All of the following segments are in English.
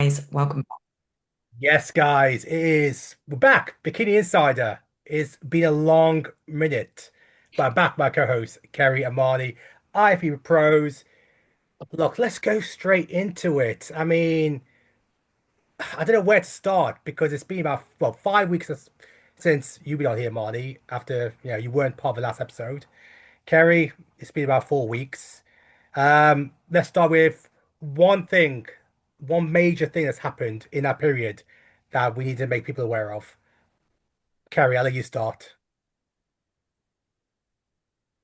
guys. Welcome back. Yes, guys, it is. We're back. Bikini Insider. It's been a long minute, but I'm back, my co-hosts, Kerry and Marnie, IFBB Pros. Look, let's go straight into it. I mean, I don't know where to start because it's been about, 5 weeks since you've been on here, Marnie, after, you weren't part of the last episode. Kerry, it's been about 4 weeks. Let's start with one thing, one major thing that's happened in that period that we need to make people aware of. Carrie, I'll let you start.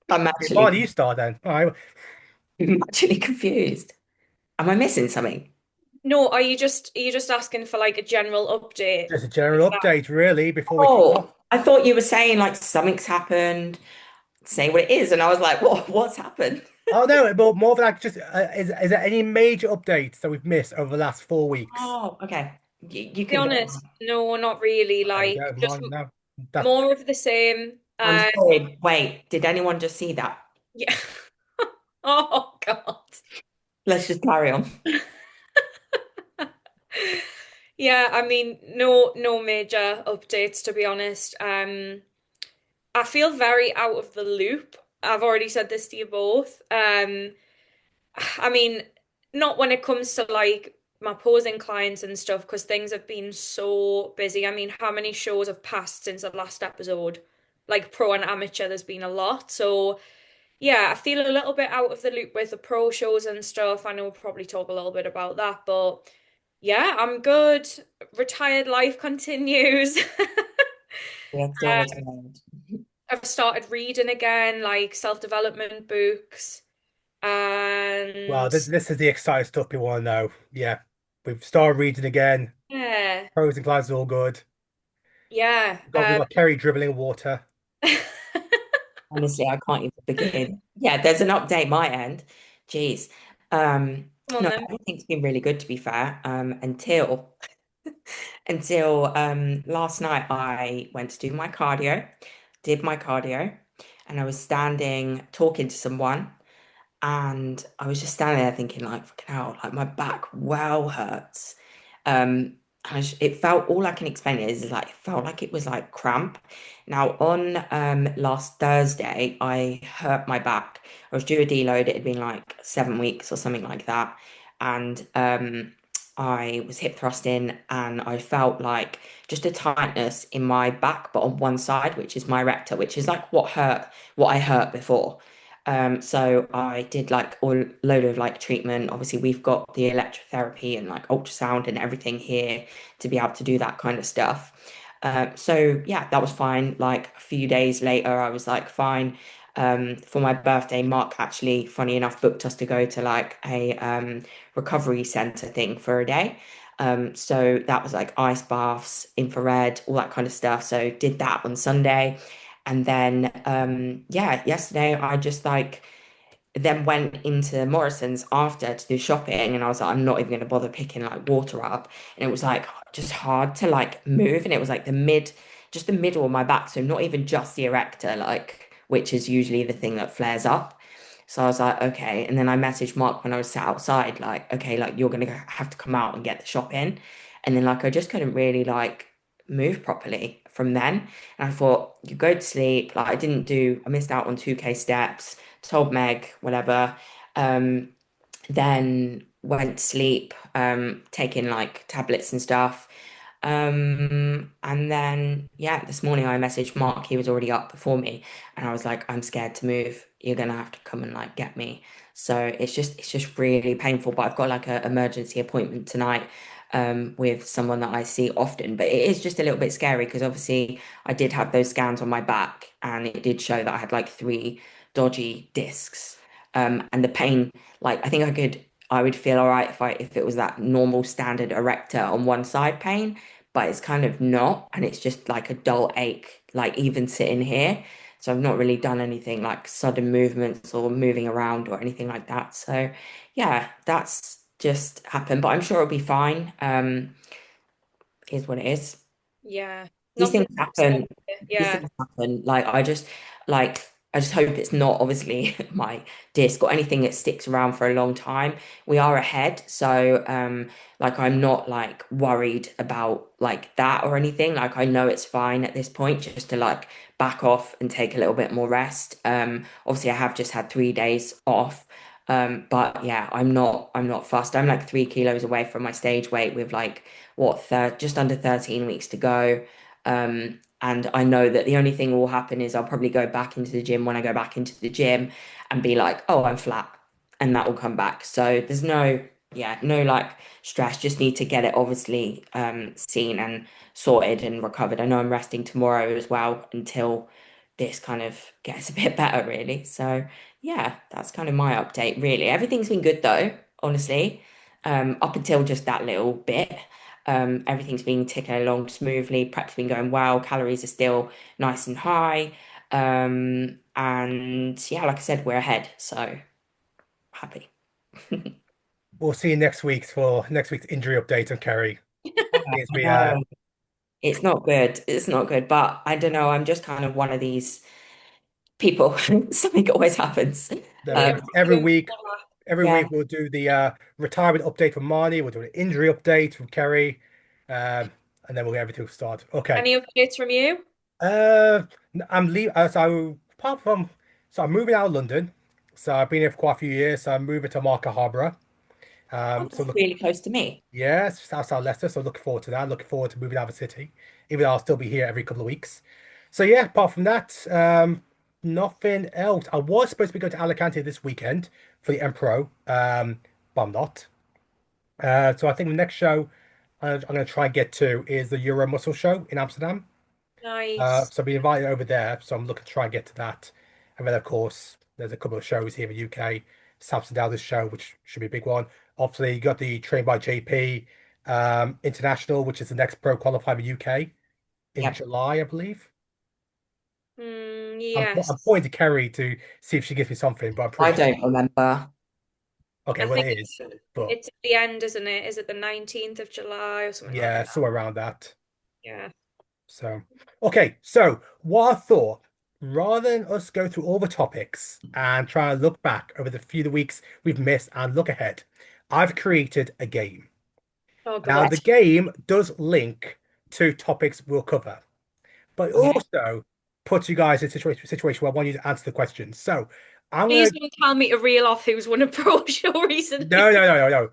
I'm Okay, actually, Marty, you start then. All right. I'm actually confused. Am I missing something? No, are you just asking for like a general update? Just a Is general that update, really, before we kick off. Oh, I thought you were saying like something's happened. Say what it is, and I was like, What's happened? Oh no, but more than like just is there any major updates that we've missed over the last 4 weeks? Oh, okay. You to be can go honest, on. no, not really. There we Like go, just Marty. No, that's more of the same. I'm sorry. Wait, did anyone just see that? Yeah. Oh God. Let's just carry on. Yeah, I mean, no major updates to be honest. I feel very out of the loop. I've already said this to you both. I mean, not when it comes to like my posing clients and stuff, because things have been so busy. I mean, how many shows have passed since the last episode? Like pro and amateur, there's been a lot. So yeah, I feel a little bit out of the loop with the pro shows and stuff. I know we'll probably talk a little bit about that, but yeah, I'm good. Retired life continues. We are still retired. I've started reading again, like self-development books, well, and this is the exciting stuff people want to know. Yeah, we've started reading again. yeah, Pros and cons are all good. yeah. We've got Kerry dribbling water. Honestly, I can't even begin. Yeah, there's an update my end. Jeez. Come on No, then. everything's been really good to be fair. Until last night I went to do my cardio, did my cardio, and I was standing talking to someone, and I was just standing there thinking like, fucking hell, like my back well hurts. It felt, all I can explain it is like it felt like it was like cramp. Now on last Thursday, I hurt my back. I was due a deload. It had been like 7 weeks or something like that, and I was hip thrusting, and I felt like just a tightness in my back, but on one side, which is my rector, which is like what I hurt before. So I did like a load of like treatment. Obviously, we've got the electrotherapy and like ultrasound and everything here to be able to do that kind of stuff. So yeah, that was fine. Like a few days later, I was like fine. For my birthday, Mark actually, funny enough, booked us to go to like a recovery center thing for a day. So that was like ice baths, infrared, all that kind of stuff. So did that on Sunday. And then yeah, yesterday I just like then went into Morrison's after to do shopping, and I was like, I'm not even gonna bother picking like water up. And it was like just hard to like move, and it was like just the middle of my back, so not even just the erector, like which is usually the thing that flares up. So I was like, okay. And then I messaged Mark when I was sat outside, like, okay, like you're gonna have to come out and get the shop in. And then like I just couldn't really like move properly from then. And I thought, you go to sleep. Like I missed out on 2K steps, told Meg, whatever. Um, then went to sleep, taking like tablets and stuff. And then yeah, this morning I messaged Mark, he was already up before me, and I was like, I'm scared to move. You're gonna have to come and like get me. So it's just really painful. But I've got like an emergency appointment tonight with someone that I see often. But it is just a little bit scary because obviously I did have those scans on my back, and it did show that I had like three dodgy discs. And the pain, like I would feel all right if it was that normal standard erector on one side pain, but it's kind of not, and it's just like a dull ache, like even sitting here. So I've not really done anything like sudden movements or moving around or anything like that. So yeah, that's just happened, but I'm sure it'll be fine. Is what it is. Yeah, These things nothing. happen. These Yeah, things happen. Like I just like I just hope it's not obviously my disc or anything that sticks around for a long time. We are ahead, so like I'm not like worried about like that or anything. Like I know it's fine at this point just to like back off and take a little bit more rest. Obviously I have just had 3 days off. But yeah, I'm not fussed. I'm like 3 kilos away from my stage weight with like what thir just under 13 weeks to go. And I know that the only thing will happen is I'll probably go back into the gym when I go back into the gym and be like, oh, I'm flat. And that will come back. So there's no like stress. Just need to get it obviously seen and sorted and recovered. I know I'm resting tomorrow as well until this kind of gets a bit better, really. So yeah, that's kind of my update, really. Everything's been good though, honestly. Up until just that little bit. Everything's been ticking along smoothly. Prep's been going well. Calories are still nice and high. And yeah, like I said, we're ahead. So happy. We'll see you next week for next week's injury update on Kerry. Seems we No, it's not good. It's not good. But I don't know. I'm just kind of one of these people. Something always happens. there we Um, go. Every week yeah. we'll do the retirement update from Marnie. We'll do an injury update from Kerry, um, and then we'll get everything started. Okay. Any updates from you? Uh, I'm leaving. So apart from, so I'm moving out of London. So I've been here for quite a few years. So I'm moving to Market Harborough. Oh, So that's look, really close to me. yeah, it's just outside Leicester. So looking forward to that. Looking forward to moving out of the city, even though I'll still be here every couple of weeks. So yeah, apart from that, nothing else. I was supposed to be going to Alicante this weekend for the Empro, but I'm not. So I think the next show I'm going to try and get to is the Euro Muscle Show in Amsterdam. Nice. So I've been invited over there, so I'm looking to try and get to that. And then, of course, there's a couple of shows here in the UK. Samson Dowders show, which should be a big one. Obviously, you got the Train by JP International, which is the next pro qualifier in the UK in Yep. July, I believe. I'm Yes. pointing to Kerry to see if she gives me something, but I'm I pretty sure. don't remember. Okay, I well, think it is, but it's at the end, isn't it? Is it the 19th of July or something like yeah, that? somewhere around that. Yeah. So, okay, so what I thought, rather than us go through all the topics and try and look back over the few weeks we've missed and look ahead, I've created a game. Oh Now, God. the game does link to topics we'll cover, but it Okay. also puts you guys in a situation where I want you to answer the questions. So, I'm Please gonna don't tell me to reel off who's won a pro show no, recently. no, no, no, no.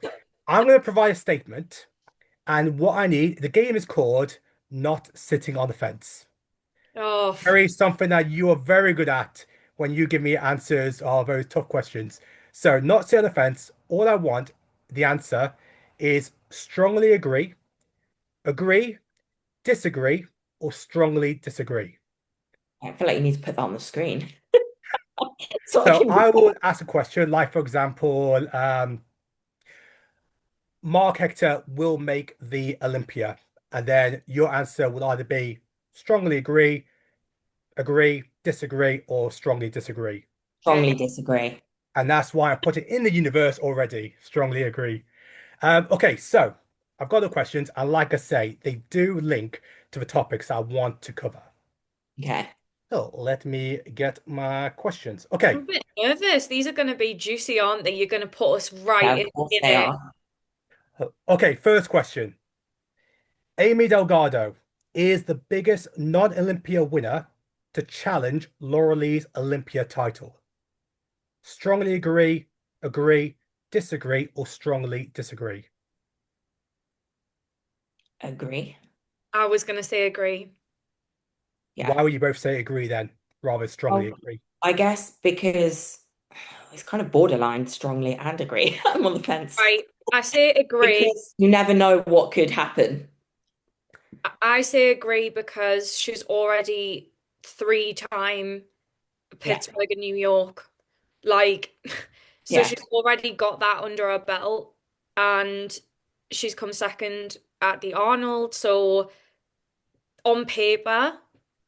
I'm gonna provide a statement, and what I need, the game is called Not Sitting on the Fence. Oh, Very something that you are very good at when you give me answers of very tough questions. So, not sit on the fence. All I want, the answer is strongly agree, agree, disagree, or strongly disagree. I feel like you need to put that on the screen so I So, can. I will ask a question, like, for example, Mark Hector will make the Olympia, and then your answer will either be strongly agree, agree, disagree, or strongly disagree. okay. Strongly disagree. And that's why I put it in the universe already. Strongly agree. Okay, so I've got the questions, and like I say, they do link to the topics I want to cover. Okay. So let me get my questions. I'm Okay, a bit nervous. These are going to be juicy, aren't they? You're going to put us right Yeah, of in course in they it. are. okay, first question. Aimee Delgado is the biggest non-Olympia winner to challenge Lowri's Olympia title. Strongly agree, agree, disagree, or strongly disagree. Agree. I was going to say agree. Yeah. Why would you both say agree then, rather strongly Well, agree? I guess because it's kind of borderline strongly and agree. I'm on the fence Right. I say agree. because you never know what could happen. I say agree because she's already three-time Yeah. Pittsburgh and New York. Like, so Yeah. she's already got that under her belt, and she's come second at the Arnold. So on paper,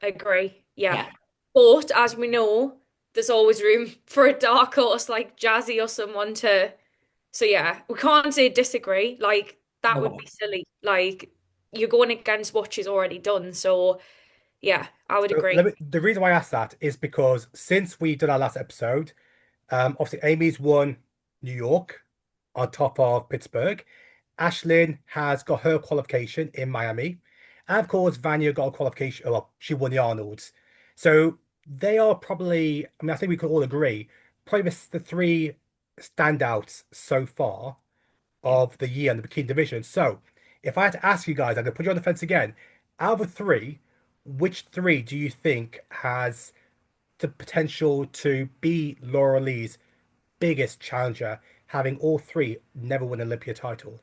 agree. Yeah. Yeah. But as we know, there's always room for a dark horse like Jazzy or someone to. So yeah, we can't say disagree. Like that would Okay. be silly. Like you're going against what she's already done. So Yeah, I would So agree. the reason why I asked that is because since we did our last episode, obviously Aimee's won New York on top of Pittsburgh. Ashlyn has got her qualification in Miami. And of course, Vanya got a qualification. Well, she won the Arnolds. So they are probably, I mean, I think we could all agree, probably the three standouts so far Yeah. of the year in the bikini division. So if I had to ask you guys, I'm going to put you on the fence again. Out of the three, which three do you think has the potential to be Laura Lee's biggest challenger, having all three never win an Olympia title?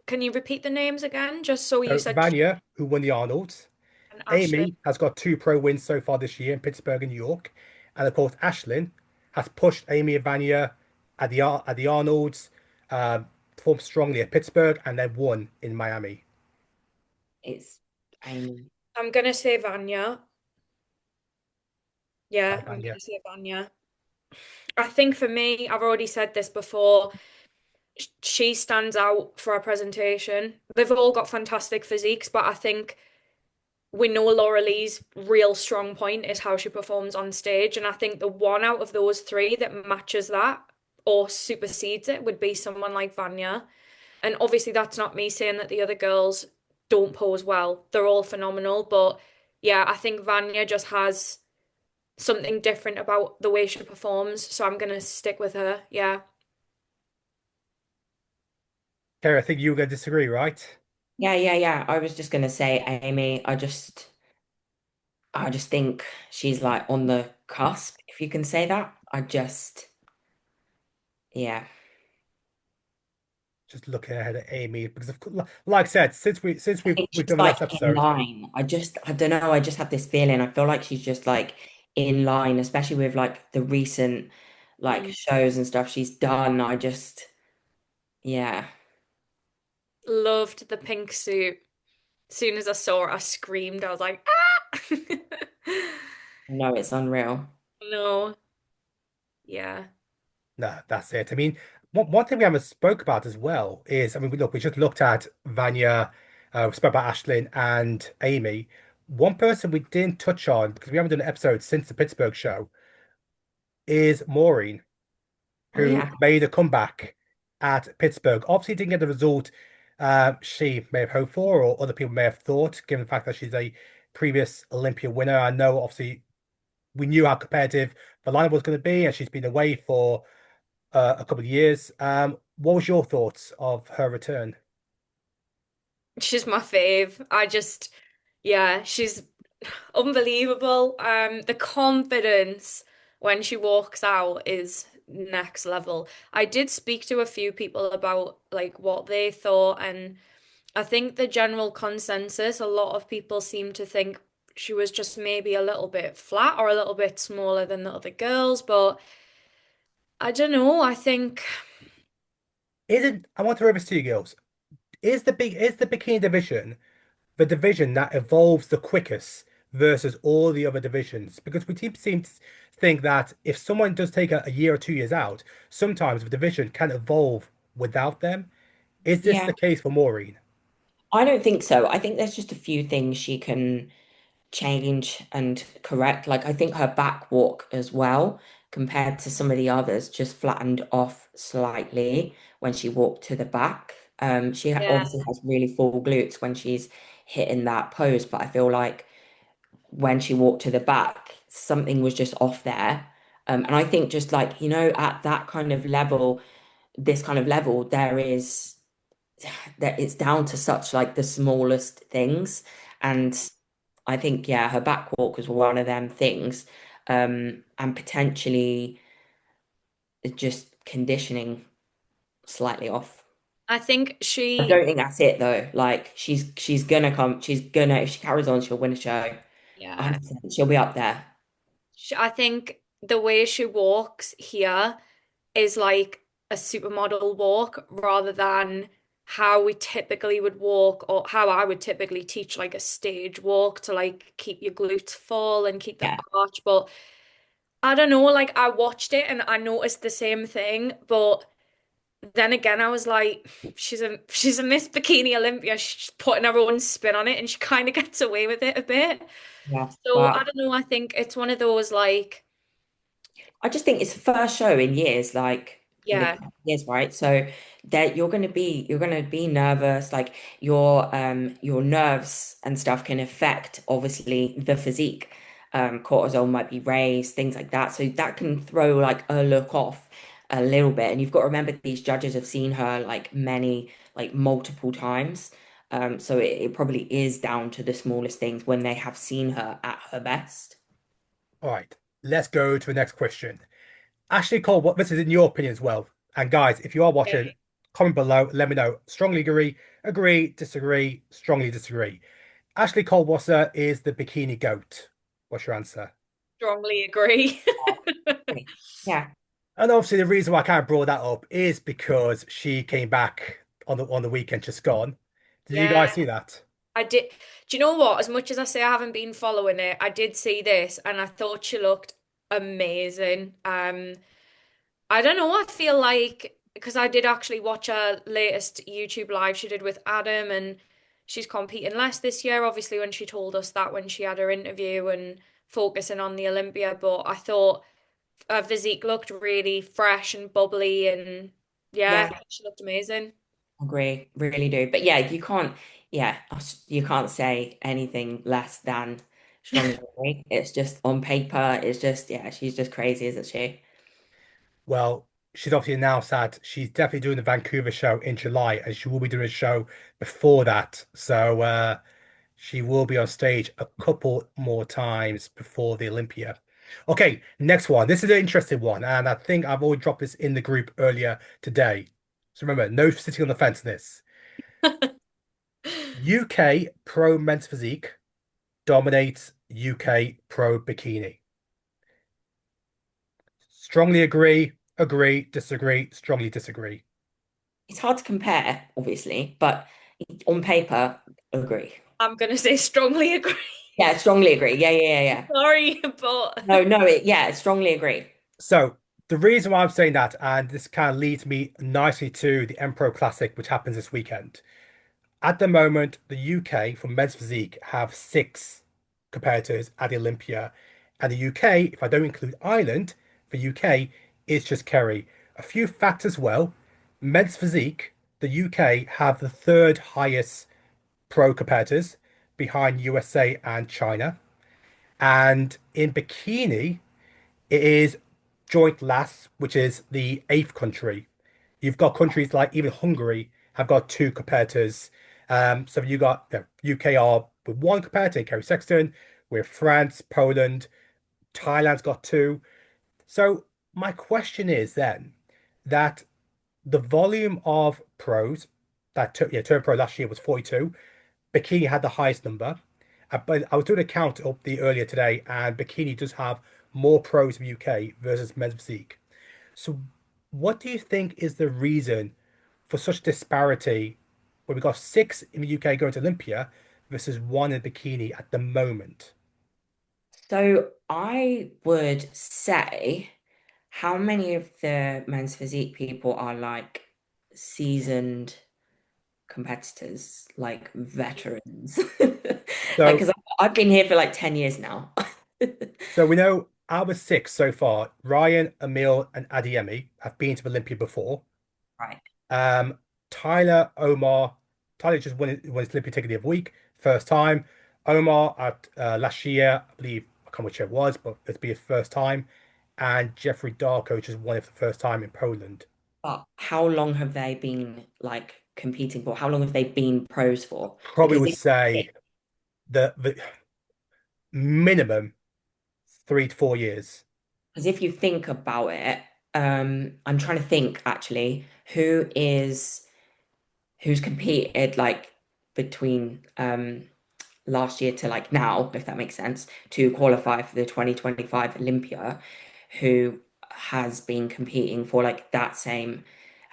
Can you repeat the names again? Just so you So said Vanya, who won the Arnolds, and Ashley. Aimee has got two pro wins so far this year in Pittsburgh and New York, and of course Ashlyn has pushed Aimee and Vanya at the Arnolds, performed strongly at Pittsburgh, and then won in Miami. It's Aimee. I'm gonna say Vanya. By Yeah, I'm Vanya. gonna say Vanya. I think for me, I've already said this before, she stands out for her presentation. They've all got fantastic physiques, but I think we know Laura Lee's real strong point is how she performs on stage. And I think the one out of those three that matches that or supersedes it would be someone like Vanya. And obviously, that's not me saying that the other girls don't pose well. They're all phenomenal. But yeah, I think Vanya just has something different about the way she performs. So I'm going to stick with her. Yeah. Kerry, I think you were going to disagree, right? Yeah, yeah, yeah. I was just gonna say Aimee. I just think she's like on the cusp, if you can say that. Yeah. Just looking ahead at Aimee because, like I said, since I we've think we've she's done the like last in episode, line. I don't know. I just have this feeling. I feel like she's just like in line, especially with like the recent like Mm. shows and stuff she's done. Yeah, Loved the pink suit. As soon as I saw it, I screamed. I was like, ah! no, it's unreal. No. Yeah. no, that's it. I mean, one thing we haven't spoke about as well is, I mean, we just looked at Vanya, we spoke about Ashlyn and Aimee. One person we didn't touch on because we haven't done an episode since the Pittsburgh show is Maureen, Oh who yeah. made a comeback at Pittsburgh. Obviously, didn't get the result she may have hoped for, or other people may have thought, given the fact that she's a previous Olympia winner. I know, obviously, we knew how competitive the lineup was going to be, and she's been away for a couple of years. What was your thoughts of her return? She's my fave. Yeah, she's unbelievable. The confidence when she walks out is next level. I did speak to a few people about like what they thought, and I think the general consensus, a lot of people seem to think she was just maybe a little bit flat or a little bit smaller than the other girls, but I don't know. I think Isn't I want to throw this to you girls? Is the bikini division the division that evolves the quickest versus all the other divisions? Because we seem to think that if someone does take a year or 2 years out, sometimes the division can evolve without them. Is this Yeah. the case for Maureen? I don't think so. I think there's just a few things she can change and correct. Like I think her back walk as well, compared to some of the others, just flattened off slightly when she walked to the back. yeah, Obviously has really full glutes when she's hitting that pose, but I feel like when she walked to the back, something was just off there. And I think just like, at that kind of level, this kind of level, that it's down to such like the smallest things. And I think, yeah, her back walk was one of them things. And potentially just conditioning slightly off. I think I she, don't think that's it though. Like she's gonna, if she carries on, she'll win a show. yeah, 100%. She'll be up there. I think the way she walks here is like a supermodel walk rather than how we typically would walk or how I would typically teach like a stage walk to like keep your glutes full and keep the Yeah. arch. But I don't know, like I watched it and I noticed the same thing, but then again, I was like, she's a Miss Bikini Olympia. She's putting her own spin on it, and she kind of gets away with it a bit. Yeah. So I But don't know. I think it's one of those like, I just think it's the first show in years, like in a yeah, couple of years, right? So that you're gonna be nervous, like your nerves and stuff can affect obviously the physique. Cortisol might be raised, things like that. So that can throw like a look off a little bit. And you've got to remember these judges have seen her like multiple times. So it probably is down to the smallest things when they have seen her at her best. All right, let's go to the next question. Ashley Cole, what this is in your opinion as well. And guys, if you are watching, yeah, comment below, let me know. Strongly agree, disagree, strongly disagree. Ashley Kaltwasser is the bikini goat. What's your answer? strongly agree. Yeah. And obviously the reason why I kind of brought that up is because she came back on the weekend just gone. Did you Yeah, guys see that? I did. Do you know what? As much as I say I haven't been following it, I did see this and I thought she looked amazing. I don't know. I feel like because I did actually watch her latest YouTube live she did with Adam, and she's competing less this year, obviously, when she told us that when she had her interview and focusing on the Olympia. But I thought her physique looked really fresh and bubbly, and yeah, Yeah. she looked amazing. Agree, really do. But yeah, you can't say anything less than strongly agree. It's just on paper, it's just, yeah, she's just crazy, isn't she? Well, she's obviously announced that she's definitely doing the Vancouver show in July, and she will be doing a show before that. So she will be on stage a couple more times before the Olympia. Okay, next one. This is an interesting one, and I think I've already dropped this in the group earlier today. So remember, no sitting on the fence in this. UK Pro Men's Physique dominates UK Pro Bikini. Strongly agree, disagree, strongly disagree. It's hard to compare, obviously, but on paper, agree. I'm gonna say strongly agree. Yeah, strongly agree. Yeah. Sorry, but No, no, yeah, strongly agree. So the reason why I'm saying that, and this kind of leads me nicely to the Empro Classic, which happens this weekend. At the moment, the UK for men's physique have six competitors at the Olympia. And the UK, if I don't include Ireland, for UK, it's just Kerry. A few facts as well. Men's physique, the UK have the third highest pro competitors behind USA and China. And in bikini, it is joint last, which is the eighth country. You've got countries like even Hungary have got two competitors. So you got UK are with one competitor, Kerry Sexton, with France, Poland, Thailand's got two. So my question is then that the volume of pros that Turn Pro last year was 42. Bikini had the highest number. But I was doing a count up the earlier today, and Bikini does have more pros in UK versus men's physique. So, what do you think is the reason for such disparity where we got six in the UK going to Olympia versus one in bikini at the moment? So I would say how many of the men's physique people are like seasoned competitors, like veterans. Like, So, because I've been here for like 10 years now. so we know out of six so far, Ryan, Emil, and Adiemi have been to Olympia before. Right. Um, Tyler, Omar, Tyler just won his Olympia ticket the other week, first time. Omar at last year, I believe, I can't remember which it was, but it'll be his first time. And Jeffrey Darko just won it for the first time in Poland. But how long have they been like competing for? How long have they been pros for? Probably Because would say the minimum 3 to 4 years. if you think about it, I'm trying to think actually who's competed like between last year to like now, if that makes sense, to qualify for the 2025 Olympia, who has been competing for like that same,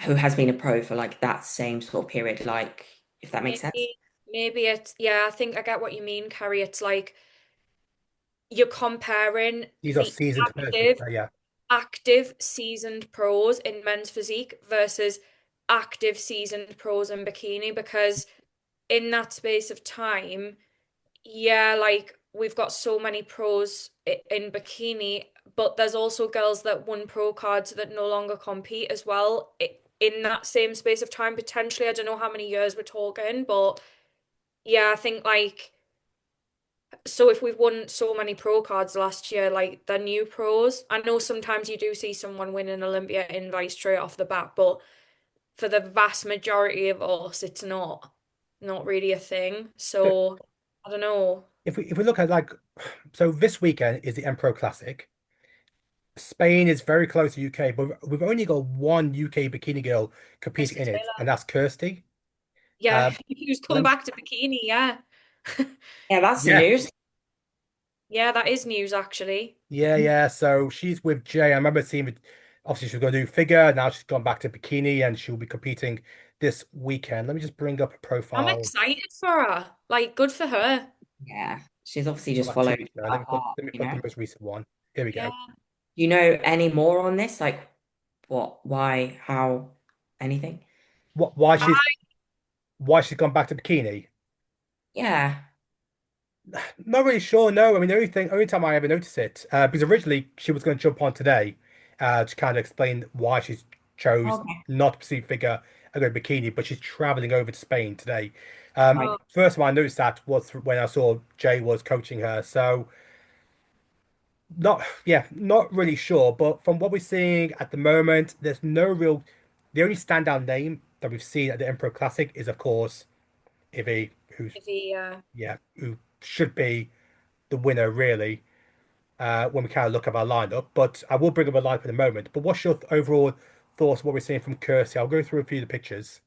who has been a pro for like that same sort of period, like if that makes sense. maybe it's yeah. I think I get what you mean, Carrie. It's like you're comparing These are the seasoned competitors. active Yeah. active seasoned pros in men's physique versus active seasoned pros in bikini because in that space of time, yeah, like we've got so many pros in bikini, but there's also girls that won pro cards that no longer compete as well in that same space of time, potentially. I don't know how many years we're talking, but yeah, I think like so if we've won so many pro cards last year, like they're new pros. I know sometimes you do see someone win an Olympia invite straight off the bat, but for the vast majority of us, it's not really a thing. So So I don't know. if we look at like, so this weekend is the Empro Classic. Spain is very close to UK, but we've only got one UK bikini girl competing Kirsty in it, and Taylor. that's Kirsty. Yeah, Um, who's come let me, back to bikini, yeah. Yeah, that's the yeah, news. Yeah, that is news actually. yeah. So she's with Jay. I remember seeing it. Obviously, she was going to do figure. Now she's gone back to bikini, and she'll be competing this weekend. Let me just bring up a I'm profile. excited for her. Like, good for her. Yeah, she's obviously Got just like 2 followed weeks now. her heart, Let me you put know. the most recent one. Here we Yeah. go. Do you know any more on this? Like what, why, how, anything? What? I, Why she's gone back to bikini? Yeah. Not really sure. No, I mean only time I ever noticed it, because originally she was going to jump on today, to kind of explain why she's chose Okay. not to pursue figure and go bikini, but she's traveling over to Spain today. Right. oh, First time I noticed that was when I saw Jay was coaching her. So not really sure. But from what we're seeing at the moment, there's no real. The only standout name that we've seen at the Empro Classic is, of course, Ivy, who's if he, who should be the winner really, when we kind of look at our lineup. But I will bring up a lineup in a moment. But what's your overall thoughts on what we're seeing from Kirsty? I'll go through a few of the pictures.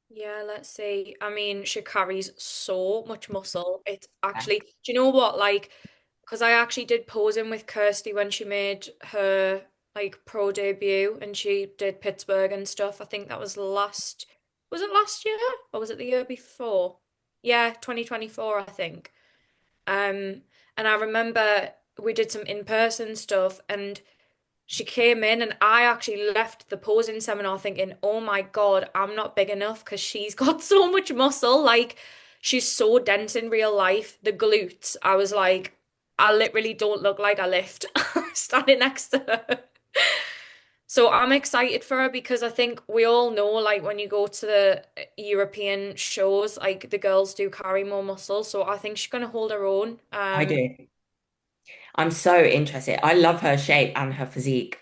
yeah, let's see. I mean, she carries so much muscle. It's Yeah. actually, do you know what? Like, because I actually did posing with Kirsty when she made her like pro debut and she did Pittsburgh and stuff. I think that was it last year or was it the year before? Yeah, 2024, I think. Um, and I remember we did some in-person stuff and she came in and I actually left the posing seminar thinking, oh my God, I'm not big enough because she's got so much muscle. Like she's so dense in real life. The glutes, I was like, I literally don't look like I lift standing next to her. So I'm excited for her because I think we all know, like when you go to the European shows, like the girls do carry more muscle. So I think she's gonna hold her own. I do. I'm so interested. I love her shape and her physique.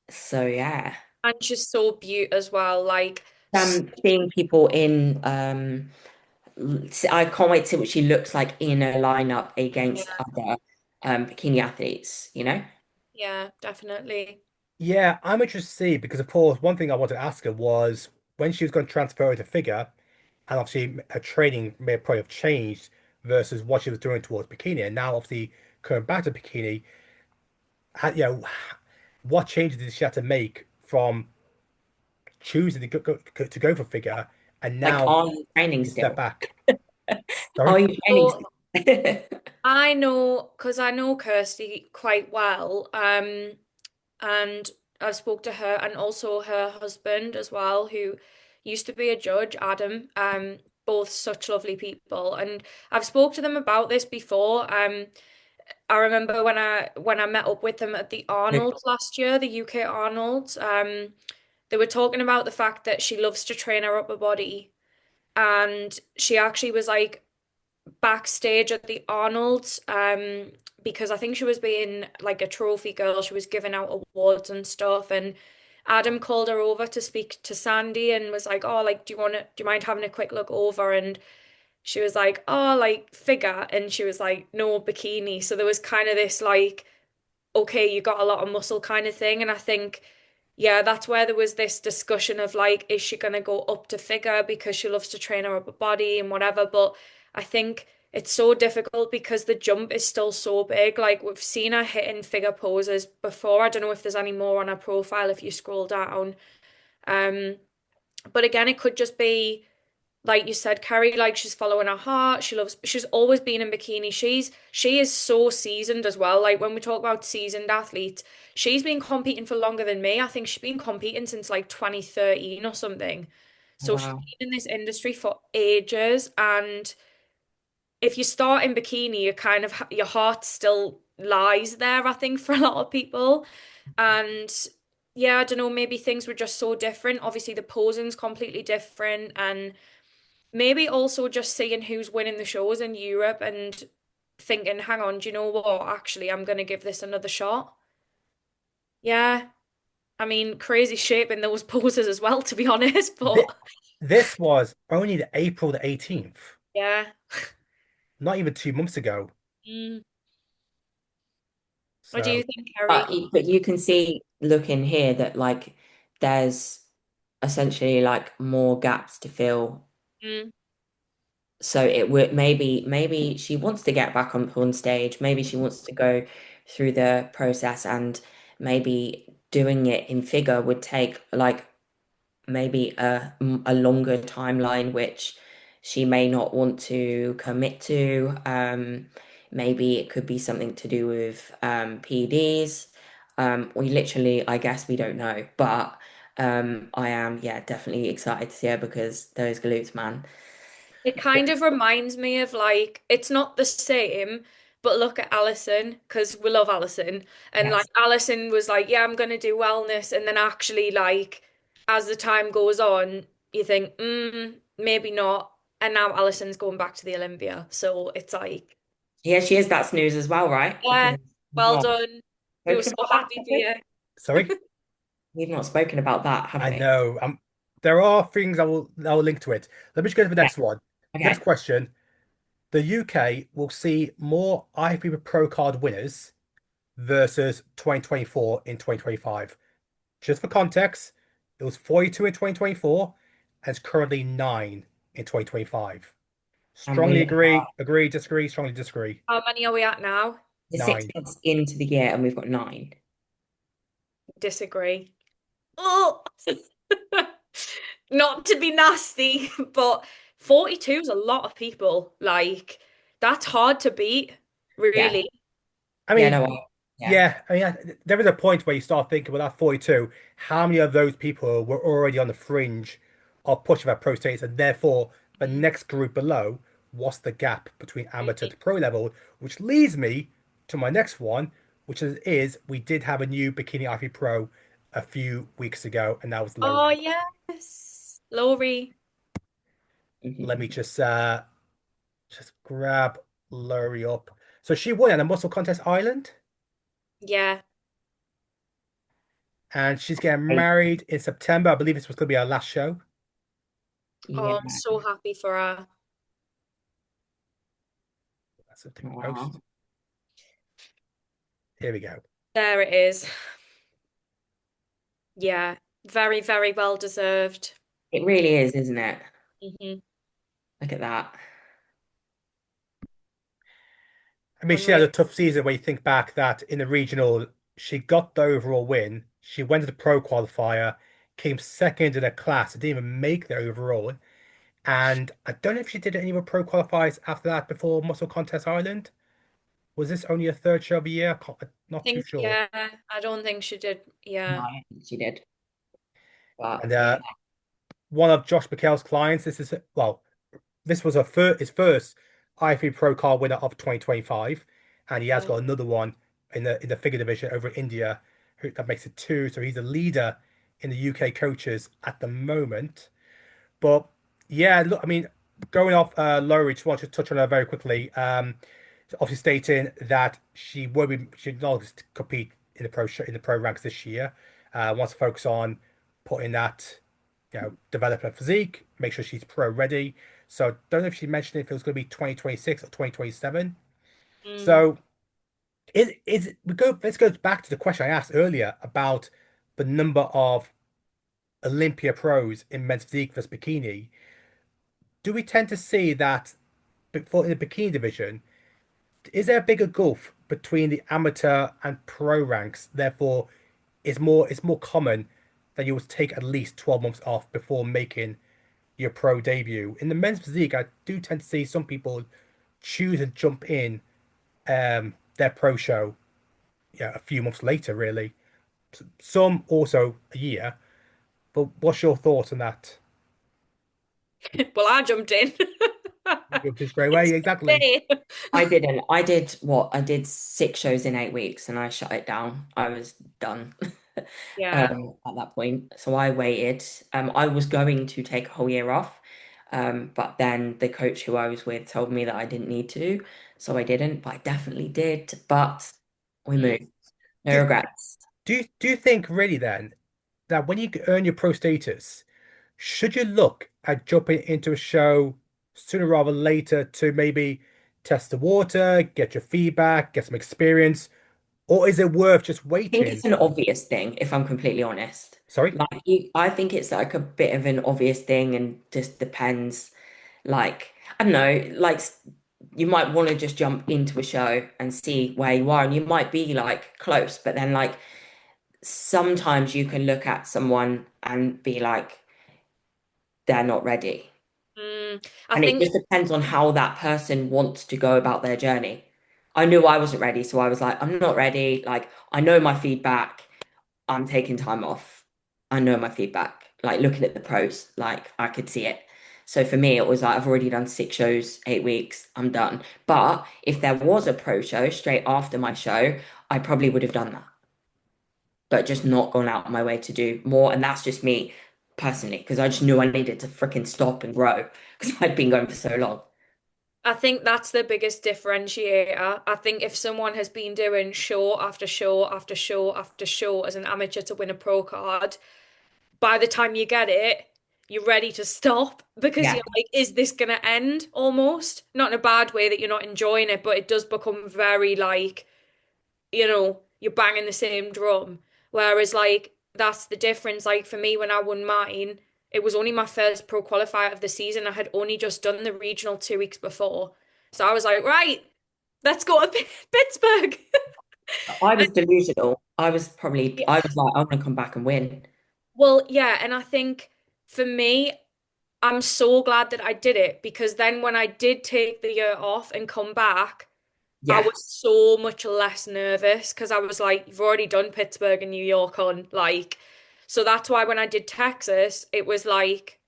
So yeah. And she's so beaut as well. Like Seeing people in I can't wait to see what she looks like in a lineup against yeah, other bikini athletes, you know? yeah, definitely. Yeah, I'm interested to see because, of course, one thing I wanted to ask her was when she was going to transfer to figure, and obviously her training may probably have changed versus what she was doing towards bikini, and now obviously coming back to bikini, what changes did she have to make from choosing to go for figure and Like, now are you training taking a step still? back? Sorry? Are you training So still? I know because I know Kirsty quite well. And I've spoke to her and also her husband as well, who used to be a judge, Adam. Both such lovely people. And I've spoke to them about this before. I remember when I met up with them at the Arnold last year, the UK Arnold. They were talking about the fact that she loves to train her upper body. And she actually was like backstage at the Arnold's because I think she was being like a trophy girl. She was giving out awards and stuff. And Adam called her over to speak to Sandy and was like, "Oh, like, do you mind having a quick look over?" And she was like, "Oh, like figure." And she was like, "No, bikini." So there was kind of this like, okay, you got a lot of muscle kind of thing. And I think, yeah, that's where there was this discussion of like, is she going to go up to figure because she loves to train her upper body and whatever. But I think it's so difficult because the jump is still so big. Like we've seen her hitting figure poses before. I don't know if there's any more on her profile if you scroll down. Um, but again, it could just be like you said, Kerry, like she's following her heart. She's always been in bikini. She is so seasoned as well. Like when we talk about seasoned athletes, she's been competing for longer than me. I think she's been competing since like 2013 or something. So she's Wow. been in this industry for ages. And if you start in bikini, you kind of your heart still lies there, I think, for a lot of people. And yeah, I don't know, maybe things were just so different. Obviously, the posing's completely different, and maybe also just seeing who's winning the shows in Europe and thinking, hang on, do you know what? Actually, I'm gonna give this another shot. Yeah. I mean, crazy shape in those poses as well, to be honest, Th but this was only the April the 18th, yeah. not even 2 months ago. Mm. What do you So think, Kerry? But you can see, look in here, that like there's essentially like more gaps to fill. Mm. So it would maybe she wants to get back on stage. Maybe she wants to go through the process, and maybe doing it in figure would take like maybe a longer timeline, which she may not want to commit to. Maybe it could be something to do with PDs. We literally, I guess we don't know, but I am, yeah, definitely excited to see her because those glutes, man. It kind of reminds me of like it's not the same, but look at Allison because we love Allison, and like Yes. Allison was like, yeah, I'm gonna do wellness, and then actually like as the time goes on, you think, maybe not, and now Allison's going back to the Olympia, so it's like, Yeah, she is that snooze as well, right? yeah, Because we've well not done. We were spoken so about that, happy have for we? you. sorry, We've not spoken about that, have I we? know. There are things I will link to it. Let me just go to the Yeah. next one. Next Okay. question. The UK will see more IFBB Pro Card winners versus 2024 in 2025. Just for context, it was 42 in 2024 and it's currently 9 in 2025. And we Strongly are agree, disagree, strongly disagree. How many are we at now? the six 9. months into the year and we've got nine. Disagree. Oh, not to be nasty, but 42 is a lot of people. Like, that's hard to beat, Yeah. really. I Yeah, mean, no, yeah. yeah, I mean, there is a point where you start thinking, well, that 42, how many of those people were already on the fringe of pushing that pro status, and therefore the next group below, what's the gap between amateur to pro level? Which leads me to my next one, which is we did have a new Bikini IFBB Pro a few weeks ago, and that was Oh, Lowri. yes. Lowri. Let me Mhm. just grab Lowri up. So she won at the Muscle Contest Island, Yeah. and she's getting Hey, married in September. I believe this was going to be her last show. yeah. Oh, I'm so happy for her. That's a different Aw. post. Here we go. There it is. Yeah. Very, very well deserved. It really is, isn't it? Hmm. Look at that. I mean, I'm she had really, a tough season when you think back that in the regional, she got the overall win. She went to the pro qualifier, came second in her class, didn't even make the overall. And I don't know if she did any more pro qualifiers after that before Muscle Contest Ireland. Was this only a third show of the year? I'm I not too think, sure. yeah, I don't think she did. No, Yeah. I don't think she did. But And yeah. one of Josh McHale's clients, this was his first IFBB Pro Card winner of 2025, and he has Yeah. got another one in the figure division over in India. That makes it two. So he's a leader in the UK coaches at the moment. But yeah, look, I mean, going off Lowri, just want to touch on her very quickly. Obviously stating that she not compete in the pro ranks this year. Wants to focus on putting that, develop her physique, make sure she's pro ready. So don't know if she mentioned if it was going to be 2026 or 2027. Mm. So let's go back to the question I asked earlier about the number of Olympia pros in men's physique versus bikini. Do we tend to see that before in the bikini division, is there a bigger gulf between the amateur and pro ranks? Therefore, it's more common that you will take at least 12 months off before making your pro debut. In the men's physique, I do tend to see some people choose to jump in their pro show, yeah, a few months later, really. Some also a year. But what's your thoughts on that? Well, I jumped in. You jumped in straight away, It's exactly. me. I didn't. I did what? I did 6 shows in 8 weeks and I shut it down. I was done Yeah. at that point. So I waited. I was going to take a whole year off. But then the coach who I was with told me that I didn't need to. So I didn't, but I definitely did. But we Mm. moved. No Do, regrets. do you think really then that when you earn your pro status, should you look at jumping into a show sooner rather than later to maybe test the water, get your feedback, get some experience, or is it worth just I think waiting? it's an obvious thing, if I'm completely honest. Sorry? I think it's like a bit of an obvious thing and just depends. Like, I don't know, like you might want to just jump into a show and see where you are, and you might be like close, but then like sometimes you can look at someone and be like, they're not ready. I And it think, just depends on how that person wants to go about their journey. I knew I wasn't ready, so I was like, I'm not ready. Like, I know my feedback. I'm taking time off. I know my feedback. Like looking at the pros, like I could see it. So for me, it was like I've already done 6 shows, 8 weeks, I'm done. But if there was a pro show straight after my show, I probably would have done that, but just not gone out of my way to do more. And that's just me personally, because I just knew I needed to freaking stop and grow because I'd been going for so long. I think that's the biggest differentiator. I think if someone has been doing show after show after show after show as an amateur to win a pro card, by the time you get it, you're ready to stop because Yeah, you're like, is this gonna end almost? Not in a bad way that you're not enjoying it, but it does become very like, you're banging the same drum. Whereas like that's the difference. Like for me, when I won mine, it was only my first pro qualifier of the season. I had only just done the regional 2 weeks before. So I was like, right, let's go to Pittsburgh. I was delusional. I Yeah. was like, I'm gonna come back and win. Well, yeah, and I think for me, I'm so glad that I did it because then when I did take the year off and come back, I Yeah, was so much less nervous because I was like, you've already done Pittsburgh and New York on like, so that's why when I did Texas, it was like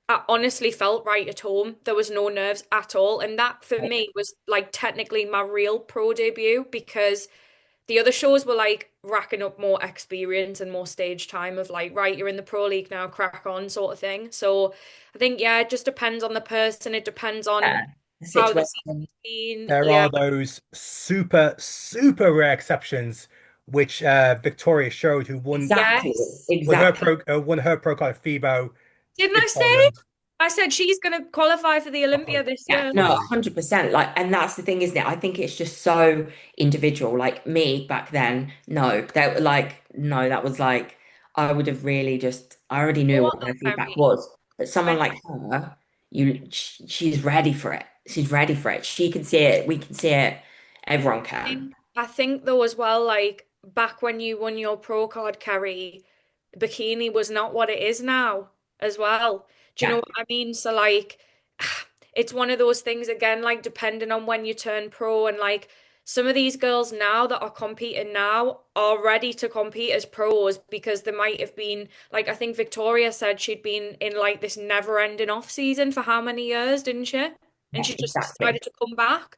I honestly felt right at home. There was no nerves at all. And that for me was like technically my real pro debut because the other shows were like racking up more experience and more stage time of like, right, you're in the pro league now, crack on sort of thing. So I think, yeah, it just depends on the person. It depends on yeah. The how the situation. season's been. There Yeah. are those super, super rare exceptions, which Victoria showed, who Exactly. Yes. Exactly. won her pro card at FIBO Didn't in I say? Poland. I said she's going to qualify for the Oh, Olympia this Yeah, year. no, brilliant. 100%. Like, and that's the thing, isn't it? I think it's just so individual. Like me back then, no, that like, no, that was like, I would have really just, I already You know knew what what their though, feedback Kerry? was. But I someone like her, she's ready for it. She's ready for it. She can see it. We can see it. Everyone can. think though as well, like back when you won your pro card, Kerry, bikini was not what it is now as well. Do you know Yeah, what I mean? So like it's one of those things again, like depending on when you turn pro and like some of these girls now that are competing now are ready to compete as pros because they might have been like I think Victoria said she'd been in like this never-ending off season for how many years, didn't she? And yeah, she just exactly. decided to come back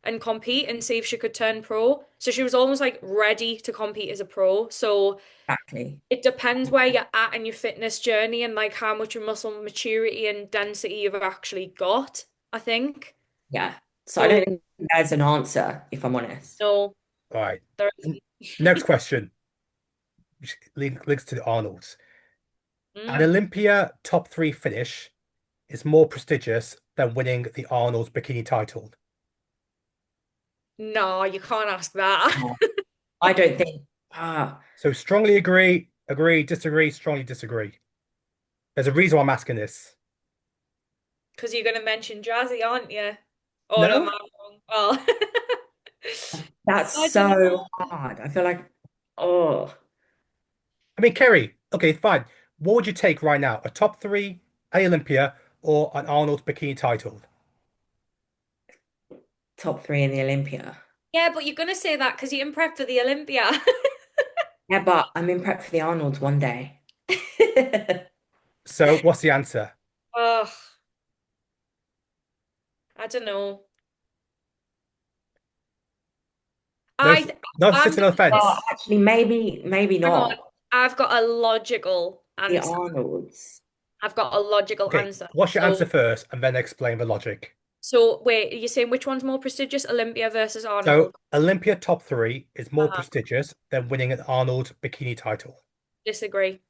and compete and see if she could turn pro. So she was almost like ready to compete as a pro. So Exactly. it depends where you're at in your fitness journey and like how much muscle maturity and density you've actually got, I think. Yeah. So I So don't think there's an answer, if I'm honest. no, All right. there N- isn't. Next question, which links to the Arnolds. An Mm. Olympia top three finish is more prestigious than winning the Arnold's bikini title. No, you can't ask that. No, I don't think, ah, So strongly agree, agree, disagree, strongly disagree. There's a reason why I'm asking this. Because you're going to mention Jazzy, aren't you? Or am No? I wrong? Well, that's I don't so know. hard. I feel like, oh. I mean, Kerry, okay, fine. What would you take right now? A top three at Olympia or an Arnold Bikini title? Top three in the Olympia. Yeah, but you're gonna say that because you're in prep for the Olympia. Yeah, but I'm in prep for the Arnolds one day. So what's the answer? Ugh, I don't know. No, I not I'm sitting gonna on the Well, fence. actually, maybe hang on. not. I've got a logical The answer. Arnolds. I've got a logical Okay, answer. what's your answer So first, and then explain the logic. so wait, you're saying which one's more prestigious, Olympia versus So Arnold? Olympia top three is more Uh-huh. prestigious than winning an Arnold Bikini title. Disagree.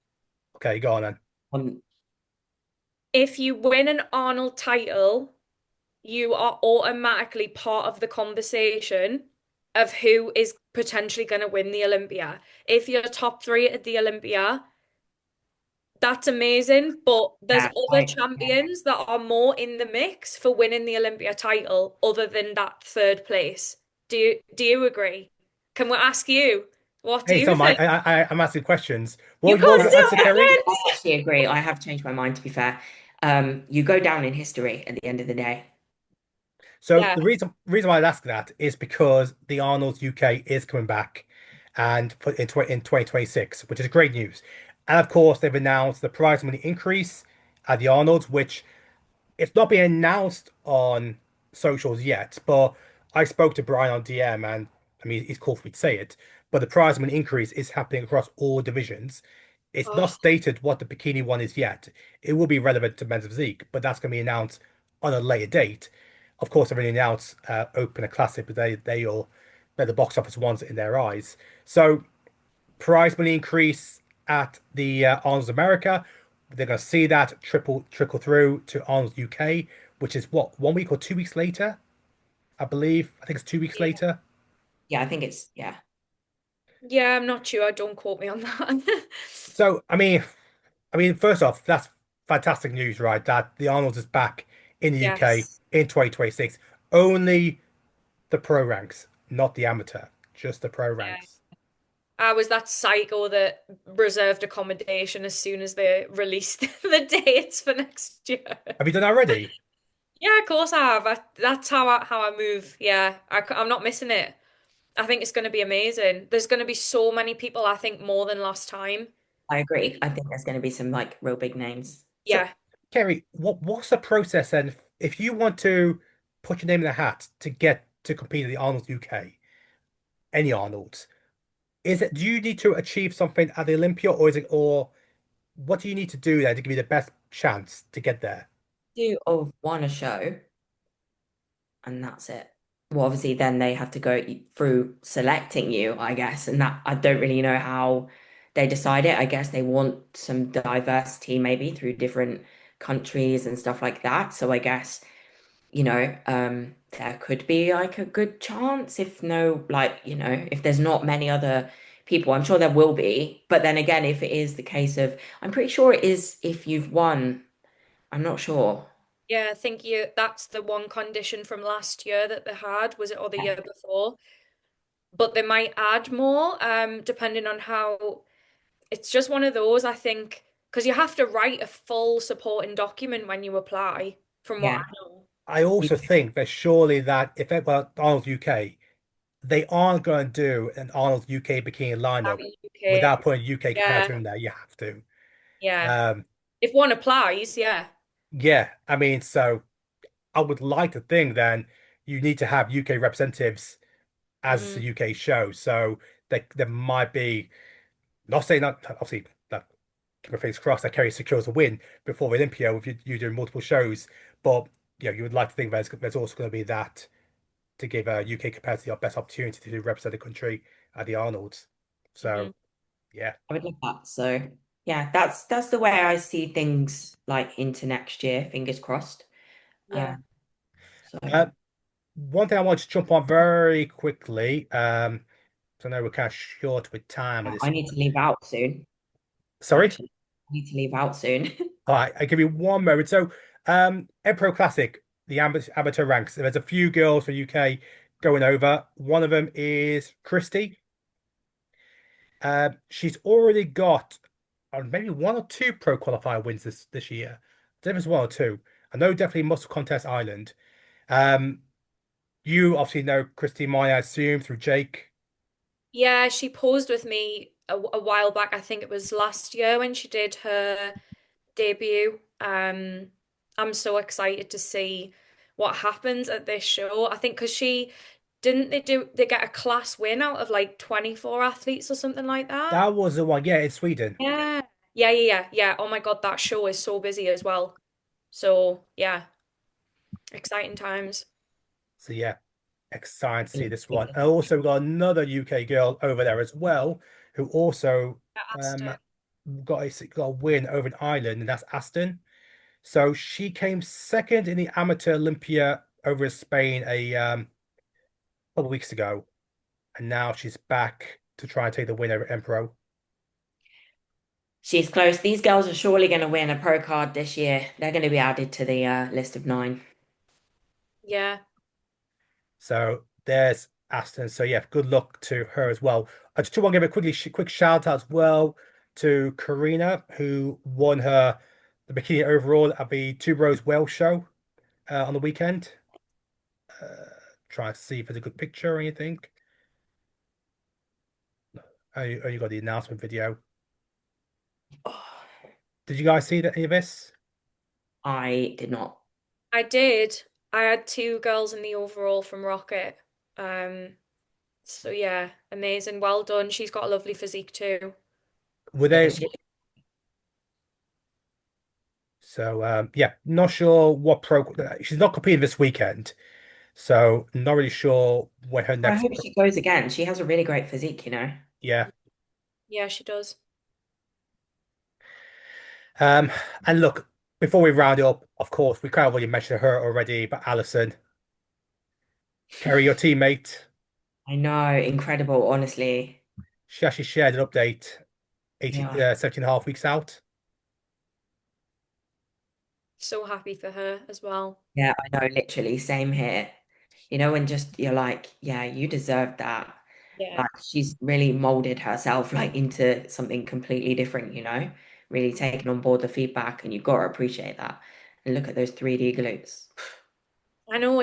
Okay, go on then. Um, If you win an Arnold title, you are automatically part of the conversation of who is potentially going to win the Olympia. If you're top three at the Olympia, that's amazing, but there's yeah, other champions that are more in the mix for winning the Olympia title other than that third place. Do you agree? Can we ask you? What do Hey, you so think? I'm asking questions. You What can't was I, your still answer, Kerry? defend. I actually agree. I have changed my mind, to be fair. You go down in history at the end of the day. So Yeah. the reason why I ask that is because the Arnold's UK is coming back and put in 2026, which is great news. And of course, they've announced the prize money increase at the Arnold's, which it's not been announced on socials yet, but I spoke to Brian on DM, and I mean, it's cool for me to say it, but the prize money increase is happening across all divisions. It's not Oh, stated what the bikini one is yet. It will be relevant to men's physique, but that's going to be announced on a later date. Of course, they've already announced Open a Classic, but they're the box office ones in their eyes. So prize money increase at the Arnold's America. They're going to see that trickle through to Arnold's UK, which is what, 1 week or 2 weeks later, I believe. I think it's 2 weeks yeah. later. Yeah, I think it's yeah. Yeah, I'm not sure. Don't quote me on that. So, I mean, first off, that's fantastic news, right? That the Arnold's is back in the UK Yes. in 2026. Only the pro ranks, not the amateur, just the pro Yeah. ranks. I was that psycho that reserved accommodation as soon as they released the dates for next year. Have you done that already? Yeah, of course I have. That's how I move. Yeah, I'm not missing it. I think it's going to be amazing. There's going to be so many people, I think, more than last time. I agree. I think there's going to be some like real big names. So, Yeah. Kerry, what's the process then? If you want to put your name in the hat to get to compete at the Arnold's UK, any Arnold's, do you need to achieve something at the Olympia, or what do you need to do there to give you the best chance to get there? Do of one a show, and that's it. Well, obviously, then they have to go through selecting you, I guess, and that I don't really know how they decide it. I guess they want some diversity, maybe through different countries and stuff like that. So I guess, there could be like a good chance if no, like, if there's not many other people, I'm sure there will be. But then again, if it is the case of, I'm pretty sure it is if you've won. I'm not sure. Yeah, I think that's the one condition from last year that they had, was it, or the Yeah. year before? But they might add more, depending on how it's just one of those, I think, because you have to write a full supporting document when you apply, from what Yeah. I know. I also think that surely that if it were Arnold's UK, they aren't going to do an Arnold's UK bikini lineup UK. without putting UK Yeah, competitor in there. You have to. yeah. Um, If one applies, yeah. yeah, I mean, so I would like to think then you need to have UK representatives as it's Mm, a UK show. So there might be, not saying that obviously that keep my fingers crossed that Kerry secures a win before Olympia with you doing multiple shows, but you would like to think there's also going to be that to give a UK competitor our best opportunity to represent the country at the Arnold's. hmm. So yeah. I would love that. So yeah, that's the way I see things like into next year, fingers crossed. Yeah. Um, so Uh, One thing I want to jump on very quickly, so I know we're kind of short with time on I this need to one. leave out soon. Sorry? Actually, I need to leave out soon. All right, I'll give you one moment. So, Empro Classic, the amateur ranks. There's a few girls from UK going over. One of them is Kirsty. She's already got maybe one or two pro qualifier wins this year. I don't know if it's one or two. I know definitely Muscle Contest Island. Um, you obviously know Kirsty, Marnie, I assume, through Jake. Yeah, she posed with me a while back. I think it was last year when she did her debut. I'm so excited to see what happens at this show. I think because she didn't they get a class win out of like 24 athletes or something like that? That was the one, yeah, in Sweden. Yeah. Yeah. Oh my God, that show is so busy as well. So yeah, exciting times. So yeah, excited to see this one. And also we got another UK girl over there as well, who also Yeah, um Aston. got a win over in Ireland, and that's Aston. So she came second in the amateur Olympia over in Spain a couple of weeks ago, and now she's back to try and take the win over Empro. She's close. These girls are surely going to win a pro card this year. They're going to be added to the list of 9. Yeah. So there's Aston. So yeah, good luck to her as well. I just want to give a quick shout out as well to Karina, who won her the bikini overall at the Two Bros Wales show on the weekend. Uh, Try to see if there's a good picture or anything. Oh, you got the announcement video. Oh, Did you guys see that, any of this? I did not. I did. I had two girls in the overall from Rocket. Um, so yeah, amazing. Well done. She's got a lovely physique too. Were Yeah, they? So yeah, not sure what pro. She's not competing this weekend, so not really sure when her I next. hope she goes again. She has a really great physique, you know. Yeah. Yeah, she does. Um, and look, before we round it up, of course, we kind of already mentioned her already, but Allison, Kerry, your teammate, I know, incredible, honestly. she actually shared an update 18, Yeah. 17 and a half weeks out. So happy for her as well. Yeah, I know, literally, same here. You know, and just you're like, yeah, you deserve that. Yeah. Like she's really molded herself like into something completely different, you know, really taking on board the feedback, and you've got to appreciate that. And look at those 3D glutes. I know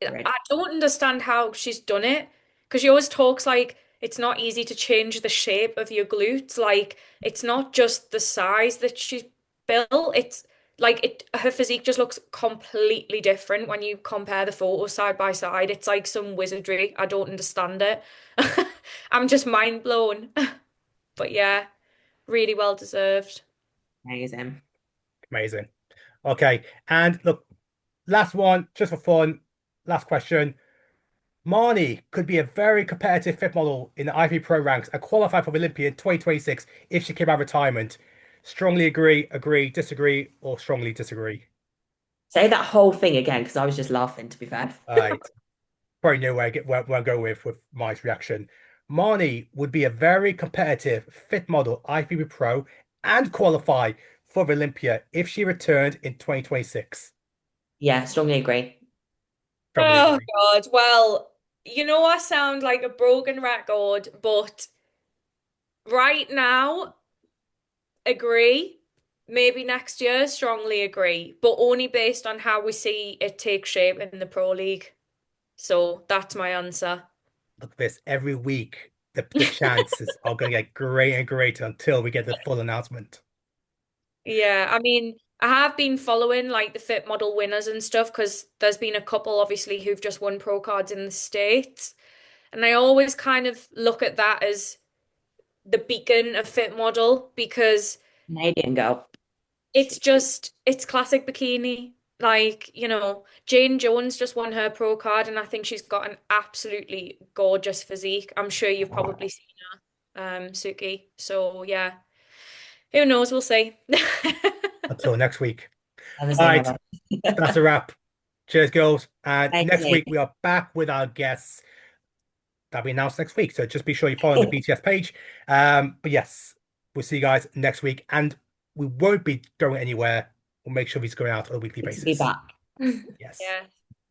Ready. I don't understand how she's done it because she always talks like it's not easy to change the shape of your glutes. Like it's not just the size that she's built. It's like her physique just looks completely different when you compare the photos side by side. It's like some wizardry. I don't understand it. I'm just mind blown. But yeah, really well deserved. Amazing. Amazing. Okay, and look, last one, just for fun. Last question. Marnie could be a very competitive fit model in the IFBB Pro ranks and qualify for Olympia in 2026 if she came out of retirement. Strongly agree, agree, disagree, or strongly disagree. Say that whole thing again because I was just laughing, to be fair. All right. Probably know where I go with my reaction. Marnie would be a very competitive fit model IFBB Pro and qualify for Olympia if she returned in 2026. Yeah, strongly agree. Probably Oh agree. God. Well, I sound like a broken record, but right now, agree. Maybe next year, strongly agree, but only based on how we see it take shape in the Pro League. So that's my answer. Look at this. Every week, the chances are going to get greater and greater until we get the full announcement. Yeah, I mean, I have been following like the fit model winners and stuff because there's been a couple obviously who've just won pro cards in the States. And I always kind of look at that as the beacon of fit model because Canadian girl. it's classic bikini. Like, Jane Jones just won her pro card and I think she's got an absolutely gorgeous physique. I'm sure you've probably seen her, Suki. So yeah, who knows? We'll see. Until next week. Never All say right, never. that's a wrap. Cheers, girls. And Thanks, next week, Amy. we are back with our guests that we announced next week. So just be sure you follow the BTS page. But yes, we'll see you guys next week. And we won't be going anywhere. We'll make sure he's going out on a weekly Good to be basis. back. Yes. Yeah.